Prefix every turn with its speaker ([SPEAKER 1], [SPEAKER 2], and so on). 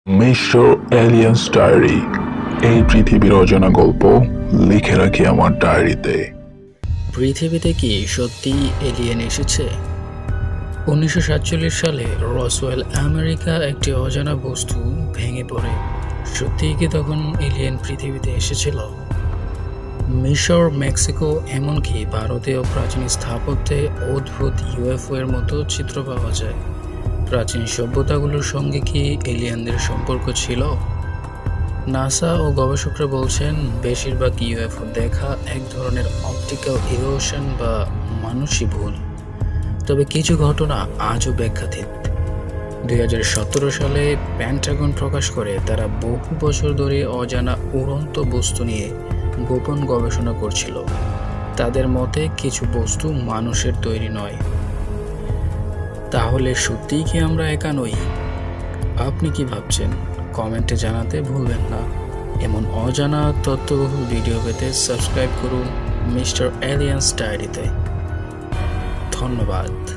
[SPEAKER 1] Mister alliance diary. এই পৃথিবীর অজানা গল্প লিখে রাখি আমার ডায়েরিতে।
[SPEAKER 2] পৃথিবীতে কি সত্যিই এলিয়েন এসেছে? 1947 সালে রসওয়েল আমেরিকা একটি অজানা বস্তু ভেঙে পড়ে। সত্যিই কি তখন এলিয়েন পৃথিবীতে এসেছিল? মিশর, মেক্সিকো, এমনকি ভারতীয় প্রাচীন স্থাপত্যে অদ্ভুত ইউএফও এর মতো চিত্র পাওয়া যায়। প্রাচীন সভ্যতাগুলোর সঙ্গে কি এলিয়েনদের সম্পর্ক ছিল? নাসা ও গবেষকরা বলছেন বেশিরভাগ ইউএফও দেখা এক ধরনের অপটিক্যাল ইরোশন বা মানুষই ভুল। তবে কিছু ঘটনা আজও ব্যাখ্যাতীত। 2017 সালে পেন্টাগন প্রকাশ করে তারা বহু বছর ধরে অজানা উড়ন্ত বস্তু নিয়ে গোপন গবেষণা করছিল। তাদের মতে কিছু বস্তু মানুষের তৈরি নয়। তাহলে সত্যিই কি আমরা একা নই? আপনি কি ভাবছেন? কমেন্টে জানাতে ভুলবেন না। এমন অজানা তথ্যবহুল ভিডিও পেতে সাবস্ক্রাইব করুন মিস্টার এলিয়ান্স ডায়েরিতে। ধন্যবাদ।